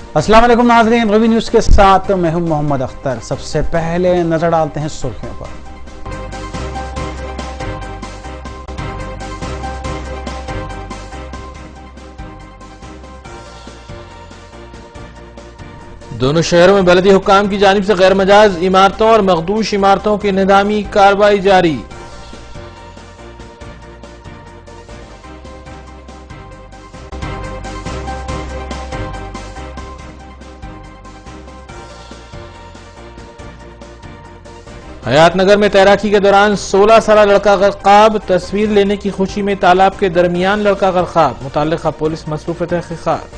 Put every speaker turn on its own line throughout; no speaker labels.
अस्सलाम वालेकुम नाज़रीन, रवि न्यूज़ के साथ मैं हूं मोहम्मद अख्तर। सबसे पहले नजर डालते हैं सुर्खियों पर।
दोनों शहरों में बलदी हुक्काम की जानिब से गैर मजाज इमारतों और मखदूश इमारतों की निज़ामी कार्रवाई जारी। हयात नगर में तैराकी के दौरान 16 साल लड़का गर्काब, तस्वीर लेने की खुशी में तालाब के दरमियान लड़का गर्काब, मुतल्लिका पुलिस मसरूफ तहकीकात।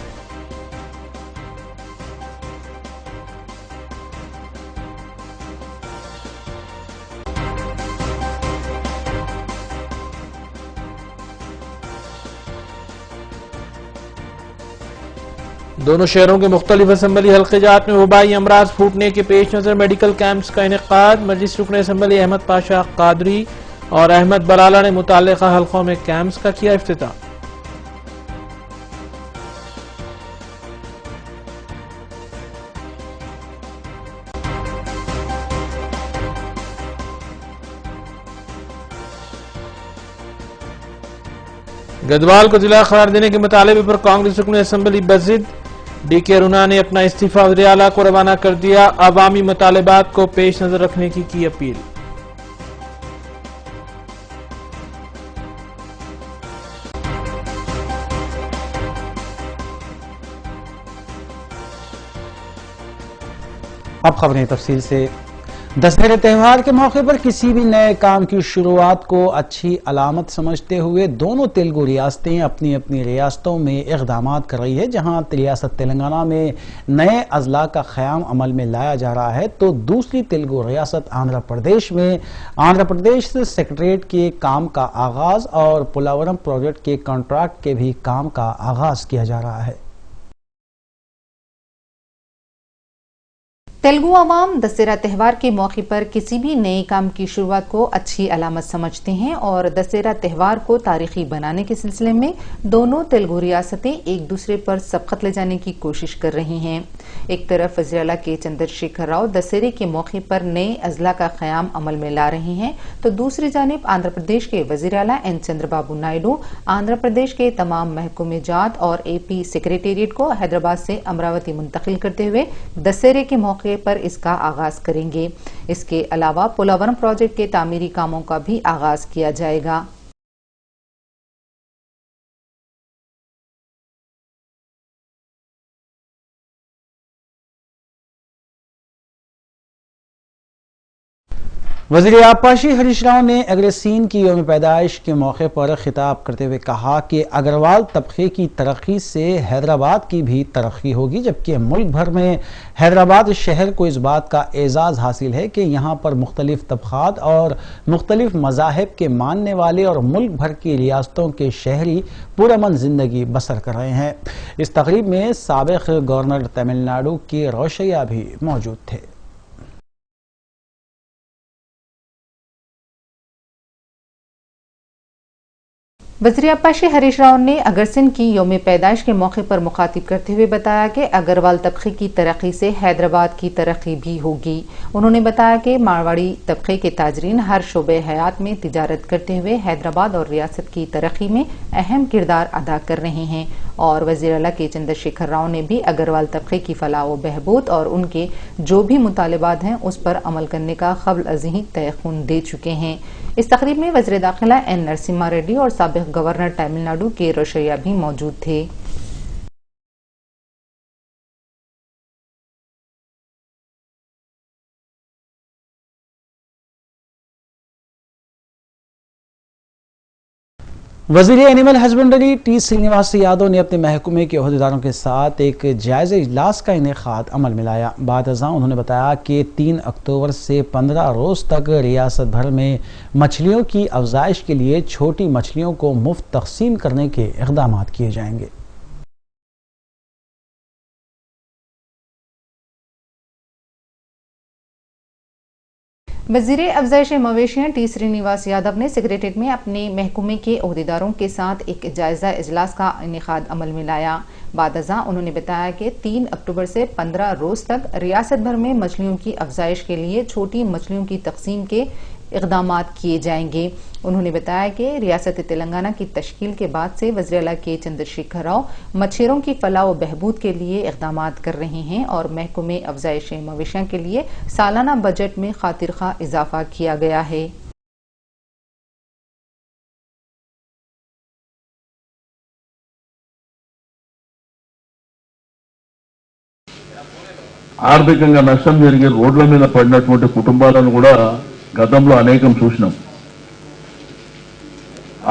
दोनों शहरों के मुख्तलिफ असम्बली हल्क़ेजात में वबाई अमराज फूटने के पेश नजर मेडिकल कैंप्स का इनेकाद। मजलिस रुकन असम्बली अहमद पाशा कादरी और अहमद बलाला ने मुताल्लिका हल्कों में कैंप्स का किया इफ्तिताह। गदवाल को जिला करार देने के मुतालबे पर कांग्रेस रुकन असम्बली बजिद डीके रुना ने अपना इस्तीफा वज़ीर आला को रवाना कर दिया। अवामी मुतालबात को पेश नजर रखने की अपील।
अब खबरें तफसील से। दशहरे त्यौहार के मौके पर किसी भी नए काम की शुरुआत को अच्छी अलामत समझते हुए दोनों तेलुगु रियासतें अपनी अपनी रियासतों में इक़दाम कर रही है। जहां रियासत तेलंगाना में नए अजला का क़याम अमल में लाया जा रहा है, तो दूसरी तेलुगु रियासत आंध्र प्रदेश में आंध्र प्रदेश सेक्रेटरीट के काम का आगाज और पोलावरम प्रोजेक्ट के कॉन्ट्रैक्ट के भी काम का आगाज किया जा रहा है।
तेलुगु अवाम दशहरा त्यौहार के मौके पर किसी भी नए काम की शुरुआत को अच्छी अलामत समझते हैं और दशहरा त्यौहार को तारीखी बनाने के सिलसिले में दोनों तेलुगु रियासतें एक दूसरे पर सबकत ले जाने की कोशिश कर रही हैं। एक तरफ वज़ीर आला के चंद्रशेखर राव दशहरे के मौके पर नए अजला का क़याम अमल में ला रहे हैं, तो दूसरी जानिब आंध्र प्रदेश के वज़ीर आला एन चंद्रबाबू नायडू आंध्र प्रदेश के तमाम महकूमे जात और AP सेक्रेटेरिएट को हैदराबाद से अमरावती मुंतकिल करते हुए दशहरे के मौके पर इसका आगाज करेंगे। इसके अलावा पोलावरम प्रोजेक्ट के तामीरी कामों का भी आगाज किया जाएगा।
वज़ीर आबपाशी हरीश राव ने अग्रसेन की यौम पैदाइश के मौके पर खिताब करते हुए कहा कि अग्रवाल तबके की तरक्की से हैदराबाद की भी तरक्की होगी, जबकि मुल्क भर में हैदराबाद शहर को इस बात का एजाज़ हासिल है कि यहाँ पर मुख्तलिफ तबक़ात और मुख्तलिफ मज़ाहिब के मानने वाले और मुल्क भर की रियासतों के शहरी पुरअमन ज़िंदगी बसर कर रहे हैं। इस तकरीब में साबिक़ गवर्नर तमिलनाडु के रोशैया भी मौजूद थे।
वज़ीर आबपाशी हरीश राव ने अग्रसेन की यौम पैदाइश के मौके पर मुखातिब करते हुए बताया कि अग्रवाल तबके की तरक्की से हैदराबाद की तरक्की भी होगी। उन्होंने बताया कि मारवाड़ी तबके के ताजरीन हर शोबे हयात में तिजारत करते हुए हैदराबाद और रियासत की तरक्की में अहम किरदार अदा कर रहे हैं और वज़ीर आला के चंद्रशेखर राव ने भी अग्रवाल तबके की फलाह व बहबूद और उनके जो भी मुतालबात हैं उस पर अमल करने का क़ब्ल अज़ीं तयख़ुन दे चुके हैं। इस तकरीब में वज़ीर दाखिला एन नरसिम्हा रेड्डी और साबिक़ गवर्नर तमिलनाडु के रोशैया भी मौजूद थे।
वज़ीर animal husbandry T Srinivas Yadav ने अपने महकमे के अहदेदारों के साथ एक जायज़ा इजलास का इनेकाद अमल में लाया। बाद अज़ां उन्होंने बताया कि 3 अक्टूबर से 15 रोज़ तक रियासत भर में मछलियों की अफजाइश के लिए छोटी मछलियों को मुफ्त तकसीम करने के इक़दाम किए जाएंगे।
वजीर अफजाइश मवेशियां टी श्रीनिवास यादव ने सेक्रेटेरिएट में अपने महकमे के ओहदेदारों के साथ एक जायजा इजलास का इनेकाद अमल में लाया। बादअज़ां उन्होंने बताया कि 3 अक्टूबर से 15 रोज तक रियासत भर में मछलियों की अफजाइश के लिए छोटी मछलियों की तकसीम के इक़दामात किए जाएंगे। उन्होंने बताया कि रियासत तेलंगाना की तश्कील के बाद से वज़ीर आला के चंद्रशेखर राव मछेरों की फलाह व बहबूद के लिए इक़दामात कर रहे हैं और महकमे अफजाइश मवेशियां के लिए सालाना बजट में खातिर खा इजाफा किया गया है।
ఆర్థికంగా నష్టం జరిగే రోడ్ల మీద పడినటువంటి కుటుంబాలను కూడా గతంలో అనేకం చూసినాం.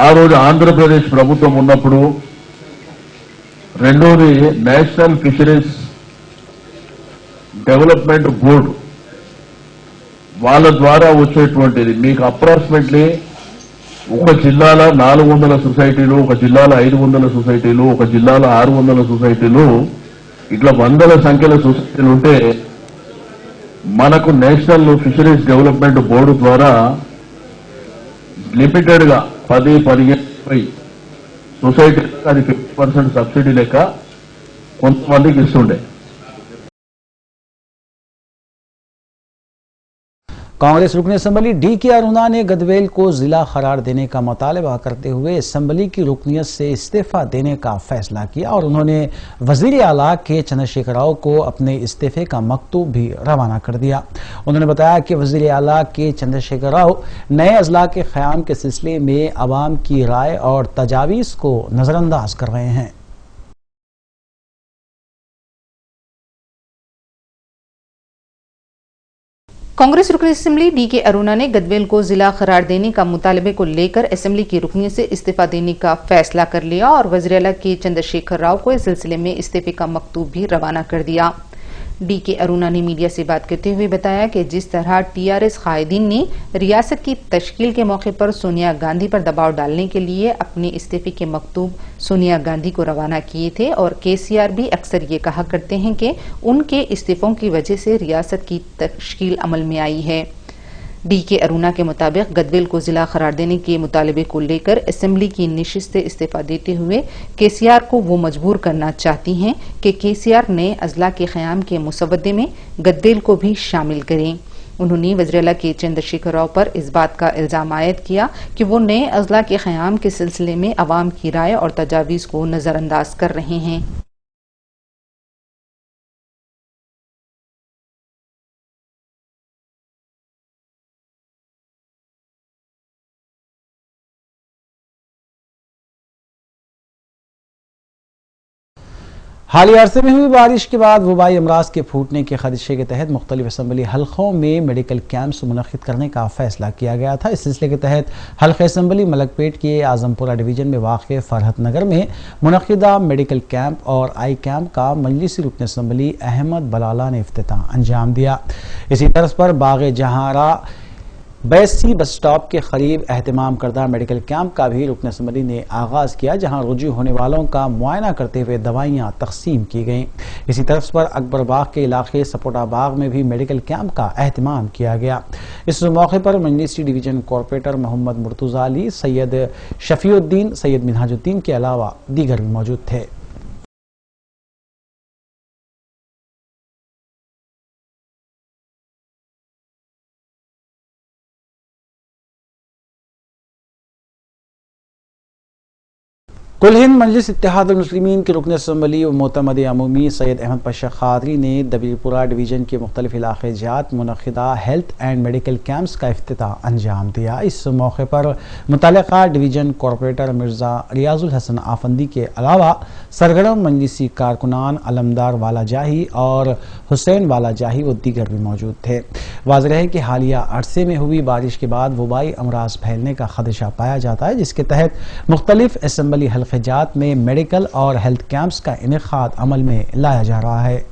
ఆ రోజు ఆంధ్రప్రదేశ్ ప్రభుత్వం ఉన్నప్పుడు రెండోది నేషనల్ ఫిషరీస్ డెవలప్మెంట్ బోర్డు వాళ్ళ ద్వారా వచ్చేటువంటిది మీకు అప్రాక్సిమేట్లీ ఒక జిల్లాల 400 సొసైటీలు, ఒక జిల్లాల 500 సొసైటీలు, ఒక జిల్లాల 600 సొసైటీలు, ఇట్లా వందల సంఖ్యల సొసైటీలు ఉంటే మనకు నేషనల్ ఫిషరీస్ డెవలప్మెంట్ బోర్డు ద్వారా లిమిటెడ్ గా 10, 15, 20 సొసైటీలకు అది 50% సబ్సిడీ లెక్క కొంతమందికి ఇస్తుండే.
कांग्रेस रुकन असम्बली डी.के. अरुणा ने गदवेल को जिला करार देने का मुतालबा करते हुए असम्बली की रुकनियत से इस्तीफा देने का फैसला किया और उन्होंने वजीर आला के चंद्रशेखर राव को अपने इस्तीफे का मकतूब भी रवाना कर दिया। उन्होंने बताया कि वजीर आला के चंद्रशेखर राव नए अजला के क़याम के सिलसिले में अवाम की राय और तजावीज़ को नजरअंदाज कर रहे हैं।
कांग्रेस रुकन असेंबली डी.के. अरुणा ने गदवेल को जिला करार देने का मुतालबे को लेकर असेंबली की रुकनियत से इस्तीफा देने का फैसला कर लिया और वज़ीर आला के चंद्रशेखर राव को इस सिलसिले में इस्तीफे का मकतूब भी रवाना कर दिया। डी.के. अरुणा ने मीडिया से बात करते हुए बताया कि जिस तरह टीआरएस कायदीन ने रियासत की तश्कील के मौके पर सोनिया गांधी पर दबाव डालने के लिए अपने इस्तीफे के मकतूब सोनिया गांधी को रवाना किए थे और केसीआर भी अक्सर ये कहा करते हैं कि उनके इस्तीफों की वजह से रियासत की तश्कील अमल में आई है। डी.के. अरुणा के मुताबिक गदवेल को जिला करार देने के मुतालबे को लेकर असेंबली की नशिस्त से इस्तीफा देते हुए केसीआर को वो मजबूर करना चाहती हैं कि केसीआर नए अजला के क़याम के मुसवदे में गदवेल को भी शामिल करें। उन्होंने वज़ीर आला के चंद्रशेखर राव पर इस बात का इल्जाम आयद किया कि वो नए अजला के क़याम के सिलसिले में अवाम की राय और तजावीज़ को नजरअंदाज कर रहे हैं।
हालिया अरसे में हुई बारिश के बाद वबाई अमराज के फूटने के खदशे के तहत मुख्तलिफ असम्बली हल्कों में मेडिकल कैंप्स मुनक़िद करने का फैसला किया गया था। इस सिलसिले के तहत हल्क़े असम्बली मलकपेट के आजमपुरा डिवीजन में वाक़ फरहत नगर में मुनक़िदा मेडिकल कैंप और आई कैंप का मजलिसी रुकन असम्बली अहमद बलाला ने इफ्तिताह अंजाम दिया। इसी तर्ज पर बाग़ जहारा बैसी बस स्टॉप के करीब एहतमाम करदा मेडिकल कैंप का भी रुकन असम्बली ने आगाज़ किया, जहां रुजू होने वालों का मुआयना करते हुए दवाइयां तकसीम की गईं। इसी तरफ पर अकबर बाग के इलाके सपोटा बाग में भी मेडिकल कैंप का एहतमाम किया गया। इस मौके पर मजलिसी डिवीजन कॉरपोरेटर मोहम्मद मुर्तज़ा अली, सैयद शफीउद्दीन, सैयद मिनहाजुद्दीन के अलावा दीगर भी मौजूद थे। कुल हिंद मजलिस इत्तेहाद मुस्लिमीन के रुकन असम्बली व मोतमद अमूमी सैयद अहमद पाशा कादरी ने दबीरपुरा डिवीजन के मुख्तलिफ इलाक़े जात मुनक़िदा हेल्थ एंड मेडिकल कैंप्स का इफ्तिताह अंजाम दिया। इस मौके पर मुतल्लिक़ा डिवीजन कॉरपोरेटर मिर्ज़ा रियाजुल हसन आफंदी के अलावा सरगर्म मजलिसी कारकुनान अलमदार वाला जाही और हुसैन वाला जाही व दीगर भी मौजूद थे। वाज़ेह है कि हालिया अरसे में हुई बारिश के बाद वबाई अमराज फैलने का खदशा पाया जाता है, जिसके तहत मुख्तलिफ असम्बली हल्क़ात में मेडिकल और हेल्थ कैंप्स का इनेकाद अमल में लाया जा रहा है।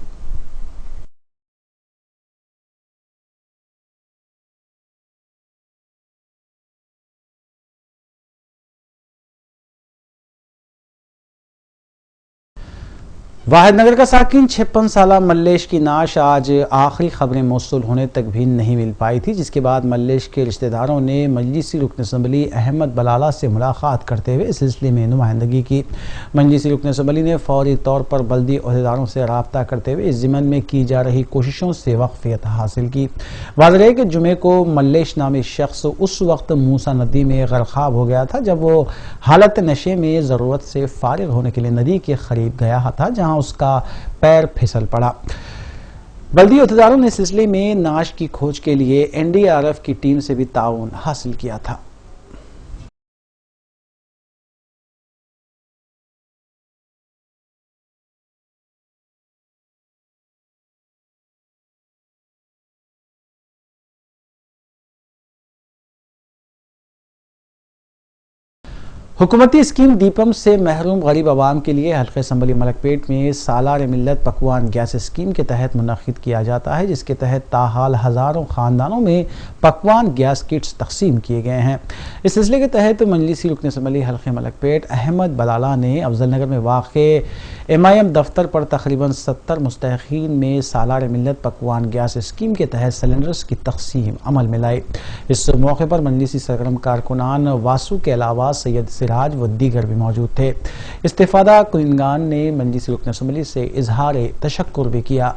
वाहिदनगर का साकिन 56 साला मल्लेश की नाश आज आखिरी खबरें मौसूल होने तक भी नहीं मिल पाई थी, जिसके बाद मल्लेश के रिश्तेदारों ने मजलिसी रुकन असम्बली अहमद बलाला से मुलाकात करते हुए इस सिलसिले में नुमाइंदगी की। मजलिसी रुकन असम्बली ने फौरी तौर पर बल्दी अहदेदारों से रब्ता करते हुए इस ज़िम्न में की जा रही कोशिशों से वाकफियत हासिल की। वाज़ेह है कि जुमे को मल्लेश नामी शख्स उस वक्त मूसा नदी में गर्काब हो गया था जब वो हालत नशे में ज़रूरत से फारिग होने के लिए नदी के करीब गया था, जहाँ उसका पैर फिसल पड़ा। बल्दी अहदेदारों ने सिलसिले में नाश की खोज के लिए एनडीआरएफ की टीम से भी ताउन हासिल किया था। हुकूमती स्कीम दीपम से महरूम गरीब आवाम के लिए हल्के असम्बली मलकपेट में सालार मिल्लत पकवान गैस स्कीम के तहत मुनक़िद किया जाता है, जिसके तहत ताहाल हज़ारों ख़ानदानों में पकवान गैस किट्स तकसीम किए गए हैं। इस सिलसिले के तहत मजलिसी रुकन असम्बली हल्के मलकपेट अहमद बलाला ने अफजल नगर में वाक़े MIM दफ्तर पर तकरीबन 70 मुस्तहिक़ीन में सालार मिल्लत पकवान गैस स्कीम के तहत सिलेंडर्स की तकसीम अमल में लाई। इस मौके पर मजलिसी सरगर्म कारकुनान वासु के अलावा सैयद सिराज व दीगर भी मौजूद थे। इस्तेफादा कुइनगान ने मजलिसी रुकन असम्बली से इजहार तशक्कुर भी किया।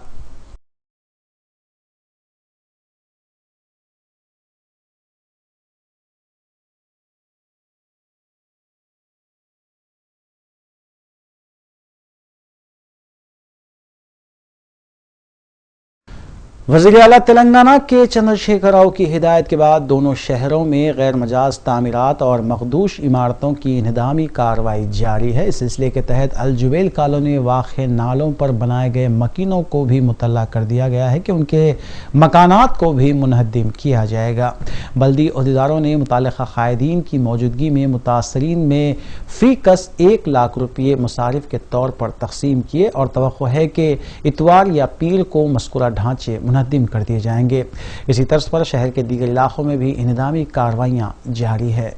वज़ीर आला तेलंगाना के चंद्रशेखर राव की हिदायत के बाद दोनों शहरों में गैर मजाज तामीरात और मखदूश इमारतों की इन्हदामी कार्रवाई जारी है। इस सिलसिले के तहत अलजुबेल कॉलोनी वाक़े नालों पर बनाए गए मकीनों को भी मुतल्ला कर दिया गया है कि उनके मकानात को भी मुनहद्दिम किया जाएगा। बल्दी अहदेदारों ने मुताल्लिक़ा क़ायदीन की मौजूदगी में मुतासरीन में फ़ी कस 1 लाख रुपये मुसारिफ के तौर पर तकसीम किए और तवक्को है कि इतवार या पीर को मज़कूरा ढांचे मुनहद्दिम कर दिए जाएंगे। इसी तर्ज पर शहर के दीगर इलाकों में भी इन्हदामी कार्रवाइयाँ जारी है।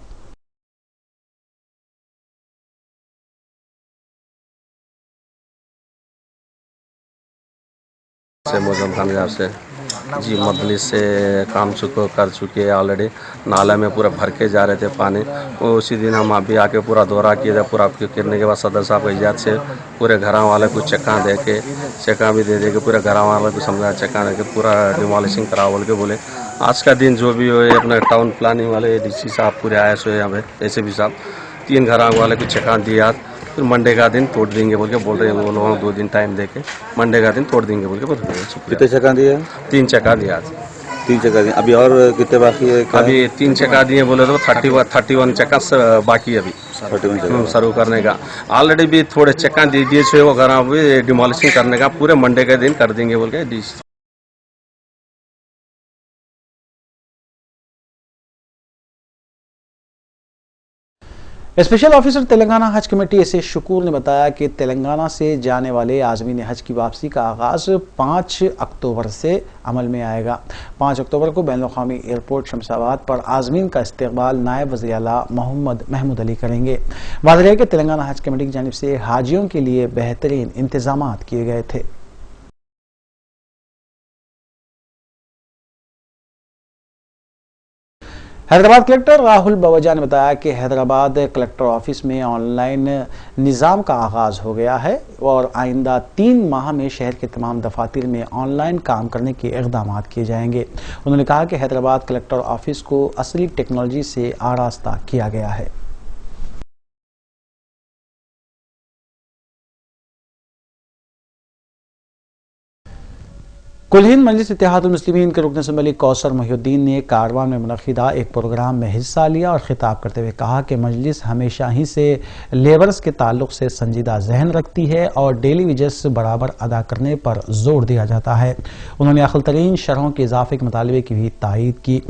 से मौजूद कामयाब से जी मजलिस से काम कर चुके हैं ऑलरेडी। नाला में पूरा भर के जा रहे थे पानी, वो उसी दिन हम अभी आके पूरा दौरा किए थे। पूरा करने के बाद सदर साहब की इजाज़त से पूरे घर वाले को चक्का दे के भी दे के पूरे घर वाले को समझा चक्का दे के पूरा डिमोलिशिंग करा बोल के बोले। आज का दिन जो भी हो अपने टाउन प्लानिंग वाले DC साहब पूरे आए सो यहाँ पे ऐसे भी साहब 3 घर वाले को चक्का दिया, फिर मंडे का दिन तोड़ देंगे बोल के बोल रहे हैं। वो लोगों को 2 दिन टाइम देके मंडे का दिन तोड़ देंगे बोल के बोल रहे हैं।
कितने चक्का दिए?
3 चक्का दिया आज।
3 चक्का दिए। अभी और कितने बाकी है?
अभी 3 चक्का दिए बोले तो 31 चक्का बाकी अभी शुरू करने का। ऑलरेडी भी थोड़े चक्का दे दिए वो घर डिमोलिशिंग करने का पूरे मंडे के दिन कर देंगे बोल के DC
स्पेशल ऑफिसर तेलंगाना हज कमेटी एस शकूर ने बताया कि तेलंगाना से जाने वाले आज़मीन हज की वापसी का आगाज़ 5 अक्टूबर से अमल में आएगा। 5 अक्टूबर को बैनुल-अक़वामी एयरपोर्ट शमशाबाद पर आज़मीन का इस्तकबाल नायब वज़ीर आला मोहम्मद महमूद अली करेंगे। वाज़ेह है कि तेलंगाना हज कमेटी की जानिब से हाजियों के लिए बेहतरीन इंतजामात किए गए थे। हैदराबाद कलेक्टर राहुल बवजा ने बताया कि हैदराबाद कलेक्टर ऑफिस में ऑनलाइन निज़ाम का आगाज़ हो गया है और आइंदा 3 माह में शहर के तमाम दफातर में ऑनलाइन काम करने के इक़दाम किए जाएंगे। उन्होंने कहा कि हैदराबाद कलेक्टर ऑफिस को असली टेक्नोलॉजी से आरास्ता किया गया है। कुल हिंद मजलिस इत्तेहादुल मुस्लिमीन के रुकन असम्बली कौसर मोहिउद्दीन ने कारवान में मुनक़िदा एक प्रोग्राम में हिस्सा लिया और खिताब करते हुए कहा कि मजलिस हमेशा ही से लेबर्स के ताल्लुक से संजीदा जहन रखती है और डेली वेजेस बराबर अदा करने पर जोर दिया जाता है। उन्होंने अक़ल तरीन शरहों के इजाफे के मुतालबे की भी तायीद की।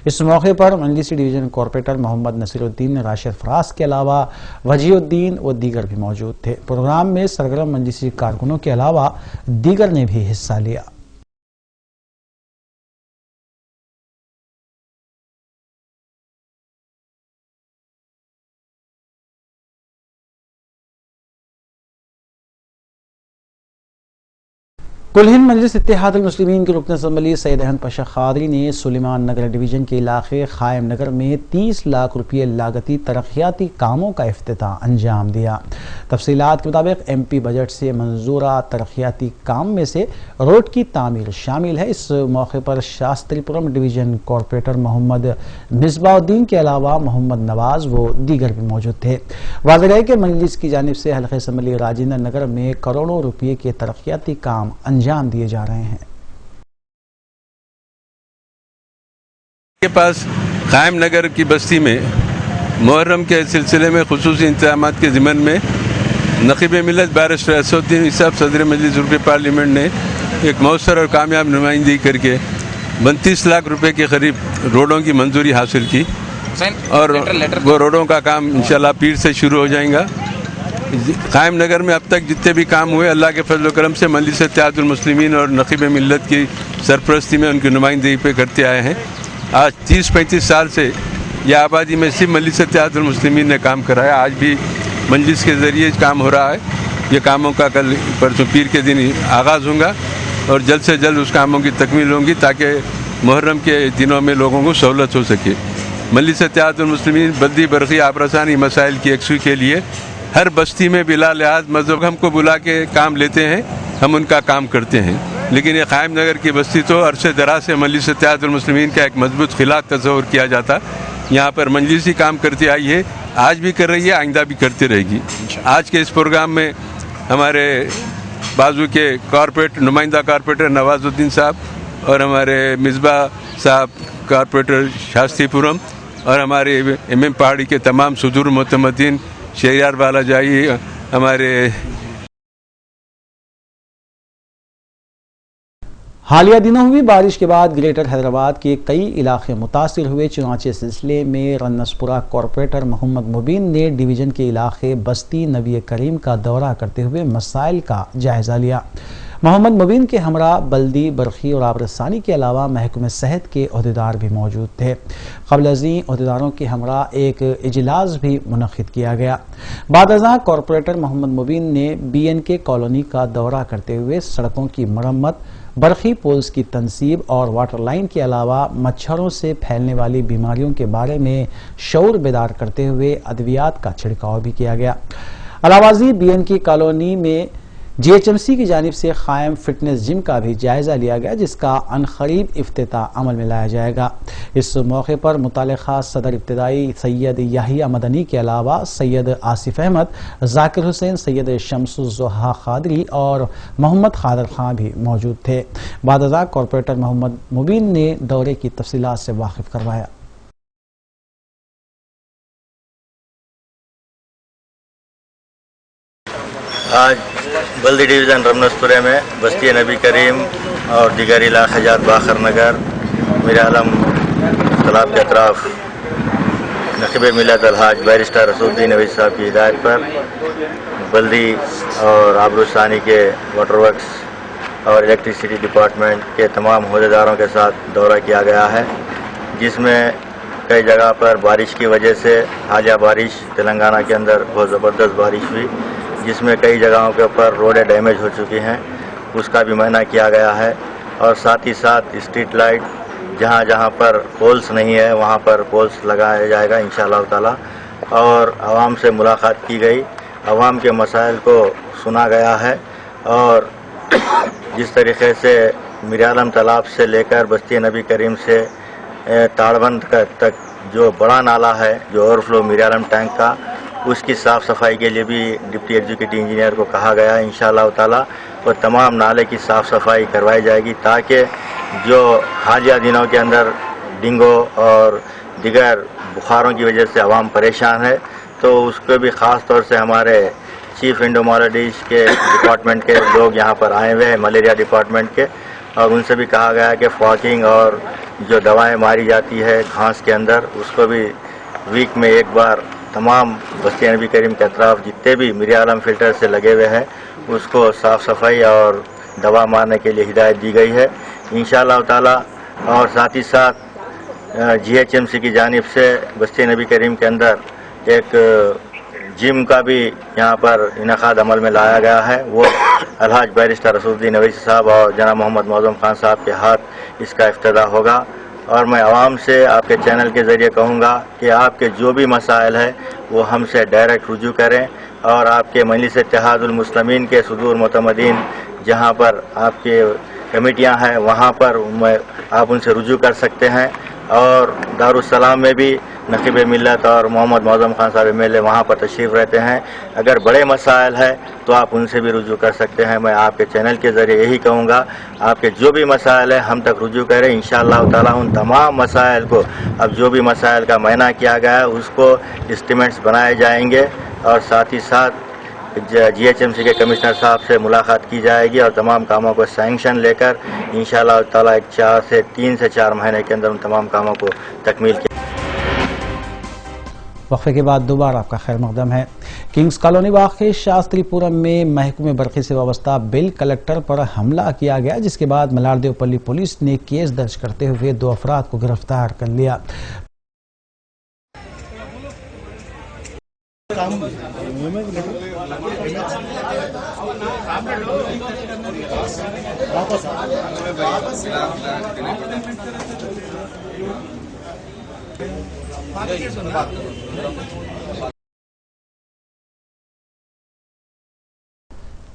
इस मौके पर मजलिसी डिवीजन कॉरपोरेटर मोहम्मद नसीरुद्दीन राशिद फराज के अलावा वजीउद्दीन व दीगर भी मौजूद थे। प्रोग्राम में सरगर्म मजलिसी कारकुनों के अलावा दीगर ने भी हिस्सा लिया। कुल हिंद मजलिस इत्तेहादुल मुस्लिमीन के रुकन असम्बली सैयद अहमद पाशा कादरी ने सुलेमान नगर डिवीज़न के इलाके खायम नगर में 30 लाख रुपये लागती तरक्याती कामों का इफ्तिताह अंजाम दिया। तफसीलात के मुताबिक MP बजट से मंजूरा तरक्याती काम में से रोड की तामीर शामिल है। इस मौके पर शास्त्रीपुरम डिवीज़न कॉरपोरेटर मोहम्मद मिसबाउद्दीन के अलावा मोहम्मद नवाज व दीगर भी मौजूद थे। वाज़ेह है कि मजलिस की जानिब से हल्के असम्बली राजेंद्र नगर में करोड़ों रुपये के तरक्याती काम अंजाम दिए जा रहे हैं।
के पास कायम नगर की बस्ती में मुहर्रम के सिलसिले में खुसूसी इंतजाम के ज़िम्मन में नक़ीब मिल्लत बैरिस्टर असदुद्दीन इसाब सदर मजलिस रुपये पार्लियामेंट ने एक मौसर और कामयाब नुमाइंदगी करके 32 लाख रुपए के करीब रोडों की मंजूरी हासिल की और वो रोडों का काम इंशाल्लाह पीर से शुरू हो जाएगा। कायम नगर में अब तक जितने भी काम हुए अल्लाह के फजल करम से मजलिस इत्तेहादुल मुस्लिमीन और नक़ीब मिल्लत की सरपरस्ती में उनकी नुमाइंदगी पे करते आए हैं। आज 30-35 साल से यह आबादी में सिर्फ मजलिस इत्तेहादुल मुस्लिमीन ने काम कराया। आज भी मजलिस के ज़रिए काम हो रहा है। ये कामों का कल परसों पीर के दिन आगाज़ होगा और जल्द से जल्द उस कामों की तकमील होंगी ताकि मुहर्रम के दिनों में लोगों को सहूलत हो सके। मजलिस इत्तेहादुल मुस्लिमीन बल्दी बरक़ी आबरसानी मसाइल की यकसूई के लिए हर बस्ती में बिला लिहाज मज़हब हमको बुला के काम लेते हैं, हम उनका काम करते हैं। लेकिन ये कायम नगर की बस्ती तो अरसे दराज से मजलिस इत्तेहादुल मुस्लिमीन का एक मजबूत खिलाफ तस्वुर किया जाता। यहाँ पर मजलिस ही काम करती आई है, आज भी कर रही है, आइंदा भी करती रहेगी। आज के इस प्रोग्राम में हमारे बाजू के नुमाइंदा कॉरपोरेटर नवाजुद्दीन साहब और हमारे मिसबा साहब कॉरपोरेटर शास्त्रीपुरम और हमारे MM पहाड़ी के तमाम सुदूर मुतमद्दीन शहरियार बालाजाई हमारे
हालिया दिनों हुई बारिश के बाद ग्रेटर हैदराबाद के कई इलाके मुतासिर हुए। चुनाचे सिलसिले में रन्नसपुरा कॉरपोरेटर मोहम्मद मुबीन ने डिवीज़न के इलाके बस्ती नबी करीम का दौरा करते हुए मसाइल का जायज़ा लिया। मोहम्मद मुबीन के हमरा बल्दी बरखी और आबरसानी के अलावा महकमे सेहत के अहदेदार भी मौजूद थे। क़ब्ल अज़ीं अहदेदारों के हमरा एक इजलास भी मुनक़िद किया गया। बाद अज़ां कॉरपोरेटर मोहम्मद मुबीन ने BNK कॉलोनी का दौरा करते हुए सड़कों की मरम्मत, बरखी पोल्स की तनसीब और वाटर लाइन के अलावा मच्छरों से फैलने वाली बीमारियों के बारे में शऊर बेदार करते हुए अद्वियात का छिड़काव भी किया गया। अलावाजी BNK कॉलोनी में GHMC की जानिब से कायम फिटनेस जिम का भी जायज़ा लिया गया, जिसका अनकरीब इफ्तिताह अमल में लाया जाएगा। इस मौके पर मुतालिका सदर इब्तदाई सैयद याहिया मदनी के अलावा सैयद आसिफ अहमद, जाकिर हुसैन, सैयद शम्सुज़्ज़ोहा कादरी और मोहम्मद खादर खां भी मौजूद थे। बाद अज़ां कॉरपोरेटर मोहम्मद मुबीन ने दौरे की तफसीलात से वाकिफ करवाया।
आज बल्दी डिवीज़न रमनसपुरे में बस्ती नबी करीम और दीगर इलाक़े जात बाखर नगर मीर आलम तालाब के अतराफ नक़ीब मिल्लत अलहाज बैरिस्टर असदुद्दीन अवीज़ साहब की हिदायत पर बल्दी और आबरूसानी के वाटर वर्क्स और इलेक्ट्रिसिटी डिपार्टमेंट के तमाम अहदेदारों के साथ दौरा किया गया है, जिसमें कई जगह पर बारिश की वजह से हालिया बारिश तेलंगाना के अंदर बहुत ज़बरदस्त बारिश हुई, जिसमें कई जगहों के ऊपर रोडें डैमेज हो चुकी हैं, उसका भी मुआयना किया गया है। और साथ ही साथ स्ट्रीट लाइट जहाँ जहाँ पर पोल्स नहीं है वहाँ पर पोल्स लगाया जाएगा इंशाअल्लाह ताला। और आवाम से मुलाकात की गई, आवाम के मसाइल को सुना गया है और जिस तरीके से मीर आलम तालाब से लेकर बस्ती नबी करीम से ताड़बंद तक जो बड़ा नाला है, जो ओवरफ्लो मीर आलम टैंक का, उसकी साफ़ सफाई के लिए भी डिप्टी एग्जीक्यूटिव इंजीनियर को कहा गया है इंशाअल्लाह ताला। और तमाम नाले की साफ़ सफाई करवाई जाएगी ताकि जो हालिया दिनों के अंदर डेंगू और दिगर बुखारों की वजह से आवाम परेशान है, तो उसको भी ख़ास तौर से हमारे चीफ एंडोमोलॉजिस्ट के डिपार्टमेंट के लोग यहाँ पर आए हुए हैं, मलेरिया डिपार्टमेंट के, और उनसे भी कहा गया कि फॉकिंग और जो दवाएँ मारी जाती है घास के अंदर, उसको भी वीक में एक बार तमाम बस्ती नबी करीम के अतराफ जितने भी मीर आलम फिल्टर से लगे हुए हैं उसको साफ़ सफाई और दवा मारने के लिए हिदायत दी गई है इंशाअल्लाह ताला। और साथ ही साथ GHMC की जानिब से बस्ती नबी करीम के अंदर एक जिम का भी यहाँ पर इनेकाद अमल में लाया गया है। वो अलहाज बैरिस्टर रसूलुद्दीन अवैसी साहब और जनाब मोहम्मद मौज़म खान साहब के हाथ इसका इफ्तिताह होगा। और मैं आवाम से आपके चैनल के ज़रिए कहूँगा कि आपके जो भी मसाइल है वो हमसे डायरेक्ट रुजू करें और आपके मजलिस इत्तेहादुल मुस्लिमीन के सुदूर मुतमदीन जहाँ पर आपके कमेटियाँ हैं वहाँ पर आप उनसे रुजू कर सकते हैं। और दारुस्सलाम में भी नकीब मिल्लत और मोहम्मद मौज़म खान साहब MLA वहाँ पर तशरीफ़ रहते हैं। अगर बड़े मसाइल है तो आप उनसे भी रुजू कर सकते हैं। मैं आपके चैनल के ज़रिए यही कहूँगा, आपके जो भी मसाइल है हम तक रुजू करें। इंशाअल्लाह ताला उन तमाम मसाइल को, अब जो भी मसाइल का मायना किया गया है उसको एस्टीमेट्स बनाए जाएंगे और साथ ही साथ GHMC के कमिश्नर साहब से मुलाकात की जाएगी और तमाम कामों को सैंक्शन लेकर इंशाअल्लाह ताला 3 से 4 महीने के अंदर उन तमाम कामों को तकमील किया।
वक्फे के बाद दोबारा आपका खैर मकदम है। किंग्स कॉलोनी वाक़े शास्त्रीपुरम में महकमे बरक़ी से वाबस्ता बिल कलेक्टर पर हमला किया गया, जिसके बाद मलारदेवपल्ली पुलिस ने केस दर्ज करते हुए 2 अफराद को गिरफ्तार कर लिया।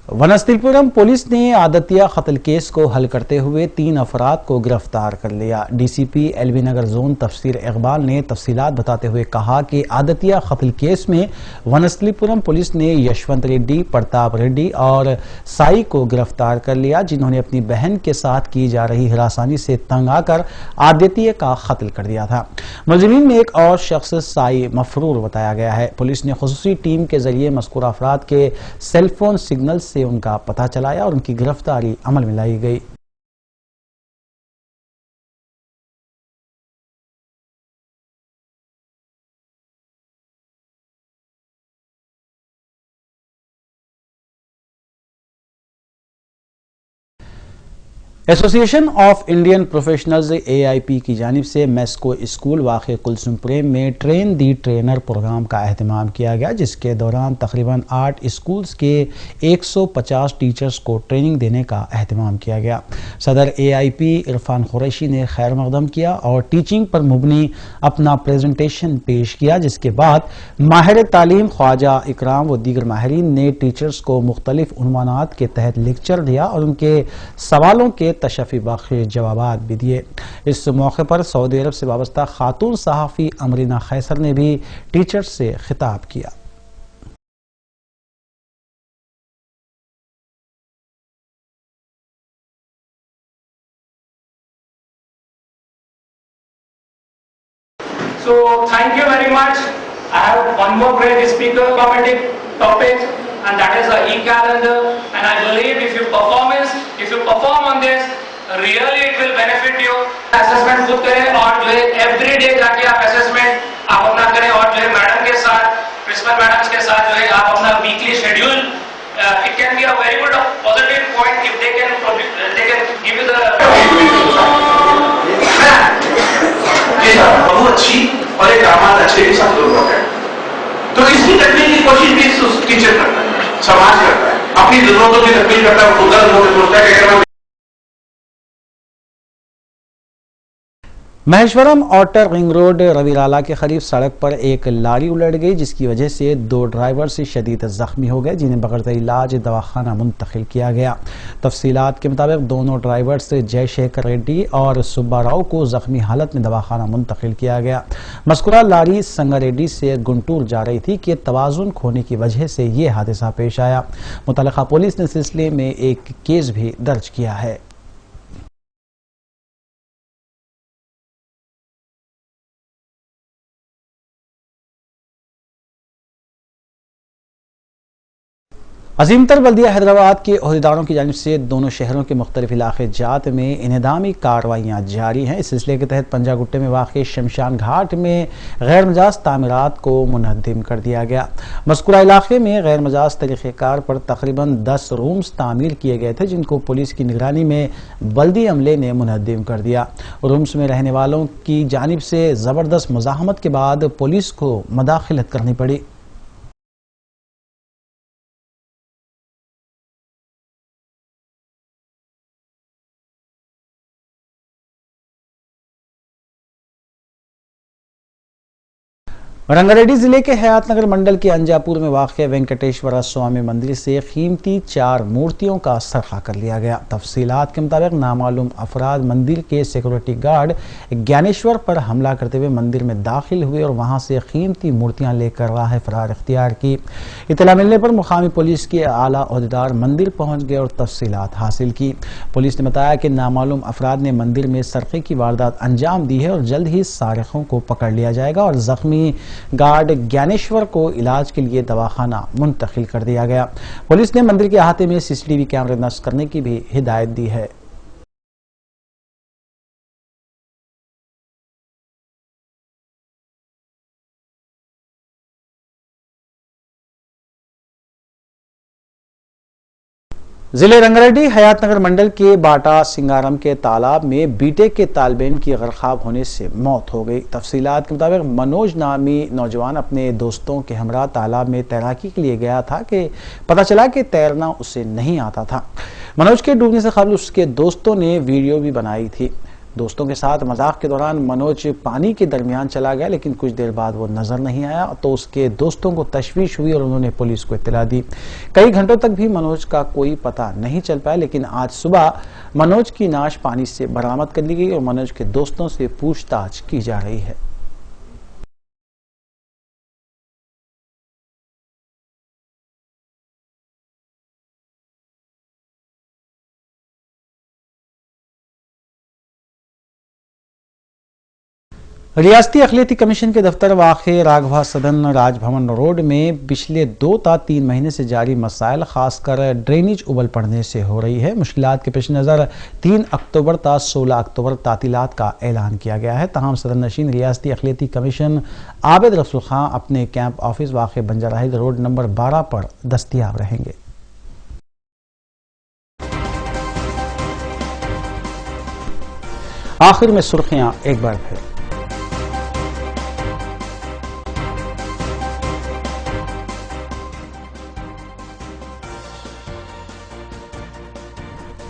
वनस्थलीपुरम पुलिस ने आदतिया कत्ल केस को हल करते हुए 3 अफराद को गिरफ्तार कर लिया। DCP LB नगर जोन तफसीर इकबाल ने तफसीलात बताते हुए कहा कि आदतिया कत्ल केस में वनस्थलीपुरम पुलिस ने यशवंत रेड्डी, प्रताप रेड्डी और साई को गिरफ्तार कर लिया, जिन्होंने अपनी बहन के साथ की जा रही हिरासानी से तंग आकर आदतिया का कत्ल कर दिया था। मुलजिमीन में एक और शख्स साई मफरूर बताया गया है। पुलिस ने खुसूसी टीम के जरिए मज़कूर अफराद के सेलफोन सिग्नल से उनका पता चलाया और उनकी गिरफ्तारी अमल में लाई गई। Association of Indian professionals AIP की जानिब से मेस्को स्कूल वाक़े कुलसुमप्रेम में ट्रेन दी ट्रेनर प्रोग्राम का अहतमाम किया गया, जिसके दौरान तकरीबन 8 स्कूल्स के 150 टीचर्स को ट्रेनिंग देने का अहतमाम किया गया। सदर AIP इरफान कुरैशी ने खैर मकदम किया और टीचिंग पर मुबनी अपना प्रेजेंटेशन पेश किया, जिसके बाद माहिर तालीम ख्वाजा इकराम व दीगर माहिरीन ने टीचर्स को मुख्तलिफ उन्वानात के तहत लेक्चर दिया और उनके सवालों के तशफ़ी बख्श जवाबात भी दिए। इस मौके पर सऊदी अरब से वाबस्ता खातून सहाफ़ी अमरीना खैसर ने भी टीचर्स से खिताब किया।
So thank you very much. I have one more great speaker committee topic, and that is the e-calendar. And I believe if you perform on this, really it will benefit you. Assessment खुद करें और जो है every day जाके आप assessment आप अपना करें और जो है मैडम के साथ, प्रिंसिपल मैडम्स के साथ जो है आप अपना weekly schedule. It can be a very good positive point if they can give you the. बहुत अच्छी और एक आमान अच्छे के साथ लोग हैं, तो इसकी करने की कोशिश भी टीचर करता है, समाज करता है, अपनी जरूरतों की तकमील करता है, खुद सोचता है कि अगर
महेश्वरम आउटर रिंग रोड रवीराला के करीब सड़क पर एक लारी उलट गई, जिसकी वजह से 2 ड्राइवर से शदीद जख्मी हो गए, जिन्हें बगैर इलाज दवाखाना मुंतकिल किया गया। तफसीलात के मुताबिक दोनों ड्राइवर्स जयशेखर रेड्डी और सुब्बा राव को जख्मी हालत में दवाखाना मुंतकिल किया गया। मज़कूरा लारी संगारेड्डी से गुंटूर जा रही थी कि तवाज़ुन खोने की वजह से ये हादसा पेश आया। मुतल्लिका पुलिस ने सिलसिले में एक केस भी दर्ज किया है। अजीमतर बल्दिया हैदराबाद के अहदेदारों की जानिब से दोनों शहरों के मुख्तलिफ इलाके जात में इन्हदामी कार्रवाइयाँ जारी हैं। इस सिलसिले के तहत पंजागुट्टे में वाक़े शमशान घाट में गैर मजाज तामीरात को मुनहद्दिम कर दिया गया। मज़कूरा इलाके में गैर मजाज तरीक़ेकार पर तकरीबन 10 रूम्स तामीर किए गए थे, जिनको पुलिस की निगरानी में बल्दी अमले ने मुनहद्दिम कर दिया। रूम्स में रहने वालों की जानिब से ज़बरदस्त मुज़ाहमत के बाद पुलिस को मदाखिलत करनी पड़ी। रंगारेड्डी जिले के हयातनगर मंडल के अंजापुर में वाक़ वेंकटेश्वर स्वामी मंदिर से कीमती 4 मूर्तियों का सरखा कर लिया गया। तफसीलात के मुताबिक नामालूम अफराद मंदिर के सिक्योरिटी गार्ड ज्ञानेश्वर पर हमला करते हुए मंदिर में दाखिल हुए और वहां से कीमती मूर्तियां लेकर राह फरार इख्तियार की। इत्तला मिलने पर मुकामी पुलिस के आला ओहदेदार मंदिर पहुंच गए और तफसीलात हासिल की। पुलिस ने बताया कि नामालूम अफराद ने मंदिर में सरक़े की वारदात अंजाम दी है और जल्द ही सारिकों को पकड़ लिया जाएगा और जख्मी गार्ड ज्ञानेश्वर को इलाज के लिए दवाखाना मुंतकिल कर दिया गया। पुलिस ने मंदिर के अहाते में सीसीटीवी कैमरे नस्ब करने की भी हिदायत दी है। जिले रंगारेड्डी हयातनगर मंडल के बाटा सिंगारम के तालाब में बीटेक के तालिब की गरक़ाब होने से मौत हो गई। तफसीलात के मुताबिक मनोज नामी नौजवान अपने दोस्तों के हमरा तालाब में तैराकी के लिए गया था कि पता चला कि तैरना उसे नहीं आता था। मनोज के डूबने से कबल उसके दोस्तों ने वीडियो भी बनाई थी। दोस्तों के साथ मजाक के दौरान मनोज पानी के दरमियान चला गया, लेकिन कुछ देर बाद वो नजर नहीं आया तो उसके दोस्तों को तशवीश हुई और उन्होंने पुलिस को इत्तला दी। कई घंटों तक भी मनोज का कोई पता नहीं चल पाया, लेकिन आज सुबह मनोज की नाश पानी से बरामद कर ली गई और मनोज के दोस्तों से पूछताछ की जा रही है। रियासती अक़लियती कमीशन के दफ्तर वाक़े राघवा सदन राजभवन रोड में पिछले 2 ta 3 महीने से जारी मसाइल खासकर ड्रेनेज उबल पड़ने से हो रही है। मुश्किलात के पेश नज़र 3 अक्टूबर ta 16 अक्टूबर तातीलात का ऐलान किया गया है। तमाम सदर नशीन रियासती अक़लियती कमीशन आबिद रसूल खां अपने कैंप ऑफिस वाक़े बंजाराहिल रोड नंबर 12 पर दस्तियाब रहेंगे। आखिर में सुर्खियां एक बार फिर।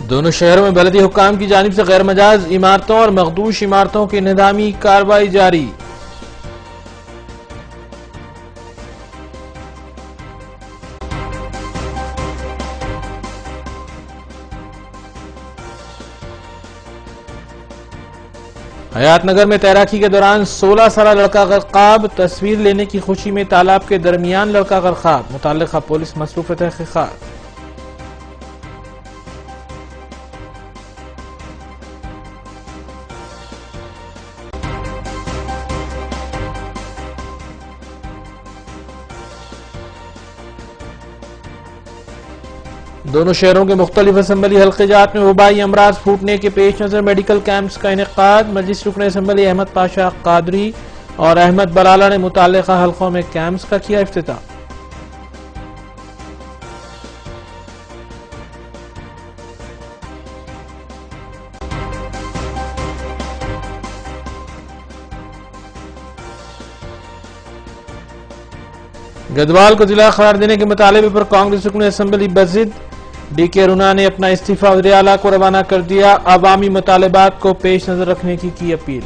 दोनों शहरों में बलदी हुक्काम की जानिब से गैर मजाज इमारतों और मखदूश इमारतों की निज़ामी कार्रवाई जारी। हयातनगर में तैराकी के दौरान 16 साला लड़का गरक़ाब। तस्वीर लेने की खुशी में तालाब के दरमियान लड़का गरक़ाब। मुतल्लिका पुलिस मसरूफ़ तहक़ीक़ात। दोनों शहरों के मुख्तलिफ असम्बली हल्क़ात में वबाई अमराज फूटने के पेश नज़र मेडिकल कैंप्स का इनेक़ाद। मजलिस रुकन असम्बली अहमद पाशा कादरी और अहमद बलाला ने मुताल्लिक़ा हल्क़ों में कैंप्स का किया इफ्तिताह। गदवाल को जिला करार देने के मुतालबे पर कांग्रेस रुकन असम्बली बजिद। डीके रुना ने अपना इस्तीफा वज़ीर आला को रवाना कर दिया। अवामी मुतालबात को पेश नजर रखने की अपील।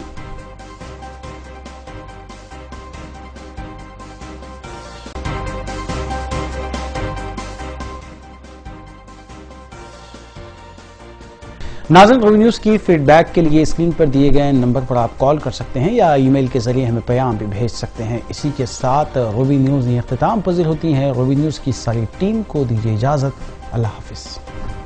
नाज़रीन, रोवी न्यूज़ की फीडबैक के लिए स्क्रीन पर दिए गए नंबर पर आप कॉल कर सकते हैं या ईमेल के जरिए हमें पैगाम भी भेज सकते हैं। इसी के साथ रोवी न्यूज़ इख्तिताम पज़ीर होती है। रोवी न्यूज़ की सारी टीम को दीजिए इजाज़त। अल्लाह हाफ़िज़।